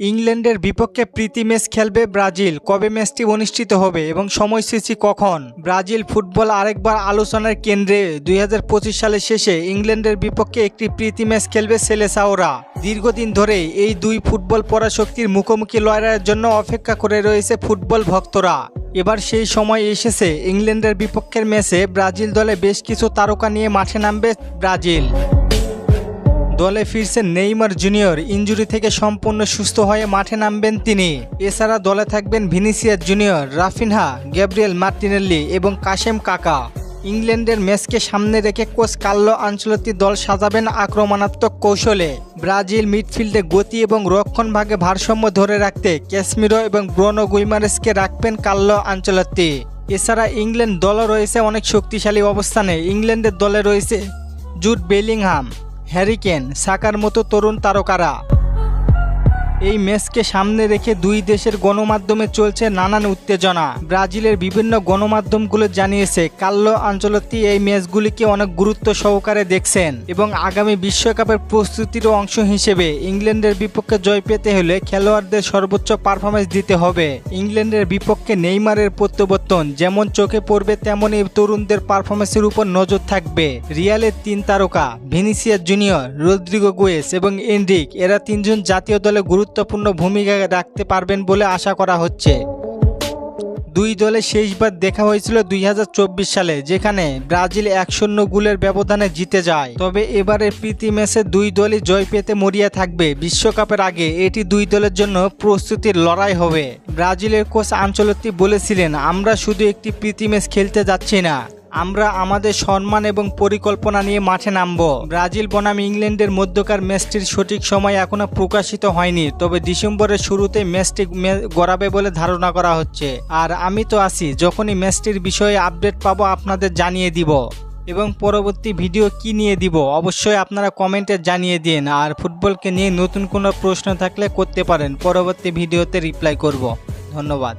ইংল্যান্ডের বিপক্ষে প্রীতি ম্যাচ খেলবে ব্রাজিল। কবে ম্যাচটি অনুষ্ঠিত হবে এবং সময়সূচি কখন? ব্রাজিল ফুটবল আরেকবার আলোচনার কেন্দ্রে। 2025 সালের শেষে ইংল্যান্ডের বিপক্ষে একটি প্রীতি ম্যাচ খেলবে সেলেসাওরা। দীর্ঘদিন ধরে এই দুই ফুটবল পরাশক্তির মুখোমুখি লড়াইয়ের জন্য অপেক্ষা করে রয়েছে ফুটবল ভক্তরা। এবার সেই সময় এসেছে। ইংল্যান্ডের বিপক্ষের ম্যাচে ব্রাজিল দলে বেশ কিছু তারকা নিয়ে মাঠে নামবে ব্রাজিল। দলে ফিরছেন নেইমার জুনিয়র। ইনজুরি থেকে সম্পূর্ণ সুস্থ হয়ে মাঠে নামবেন তিনি। এছাড়া দলে থাকবেন Vinicius junior, Raphinha, Gabriel Martinelli এবং কাসেম কাকা। ইংল্যান্ডের ম্যাচকে সামনে রেখে কোচ কার্লো আনচেলত্তি দল সাজাবেন আক্রমণাত্মক কৌশলে। ব্রাজিল মিডফিল্ডে গতি এবং রক্ষণভাগে ভারসাম্য ধরে রাখতে ক্যাসমিরো এবং ব্রুনো গুইমারেসকে রাখবেন কার্লো আনচেলত্তি। এছাড়া ইংল্যান্ড দলও রয়েছে অনেক শক্তিশালী অবস্থানে। ইংল্যান্ডের দলে রয়েছে জুড বেলিংহাম, হ্যারি কেন, সাকার মতো তরুণ তারকারা। এই ম্যাচকে সামনে রেখে দুই দেশের গণমাধ্যমে চলছে নানান উত্তেজনা। ব্রাজিলের বিভিন্ন গণমাধ্যমগুলো জানিয়েছে কার্লো আনচেলত্তি এই ম্যাচগুলিকে অনেক গুরুত্ব সহকারে দেখছেন এবং আগামী বিশ্বকাপের প্রস্তুতির অংশ হিসেবে ইংল্যান্ডের বিপক্ষে জয় পেতে হলে খেলোয়াড়দের সর্বোচ্চ পারফরমেন্স দিতে হবে। ইংল্যান্ডের বিপক্ষে নেইমারের প্রত্যাবর্তন যেমন চোখে পড়বে, তেমনই তরুণদের পারফরমেন্সের উপর নজর থাকবে। রিয়ালের তিন তারকা ভিনিসিয়াস জুনিয়র, রদ্রিগো গোয়েস এবং এনরিক, এরা তিনজন জাতীয় দলে গুরুত্বপূর্ণ ভূমিকা রাখতে পারবেন বলে আশা করা হচ্ছে। দুই দলে শেষবার দেখা হয়েছিল 2024 সালে, যেখানে ব্রাজিল 1-0 গোলের ব্যবধানে জিতে যায়। তবে এবারের প্রীতি ম্যাচে দুই দলই জয় পেতে মরিয়া থাকবে। বিশ্বকাপের আগে এটি দুই দলের জন্য প্রস্তুতির লড়াই হবে। ব্রাজিলের কোচ আনচেলত্তি বলেছিলেন, আমরা শুধু একটি প্রীতি ম্যাচ খেলতে যাচ্ছি না, আমরা আমাদের সম্মান এবং পরিকল্পনা নিয়ে মাঠে নামব। ব্রাজিল বনাম ইংল্যান্ডের মধ্যকার ম্যাচটির সঠিক সময় এখনো প্রকাশিত হয়নি, তবে ডিসেম্বরের শুরুতে ম্যাচটি গড়াবে বলে ধারণা করা হচ্ছে। আর আমি তো আছি, যখনই ম্যাচটির বিষয়ে আপডেট পাবো আপনাদের জানিয়ে দিব। এবং পরবর্তী ভিডিও কি নিয়ে দিব অবশ্যই আপনারা কমেন্টে জানিয়ে দিন। আর ফুটবলকে নিয়ে নতুন কোনো প্রশ্ন থাকলে করতে পারেন, পরবর্তী ভিডিওতে রিপ্লাই করব। ধন্যবাদ।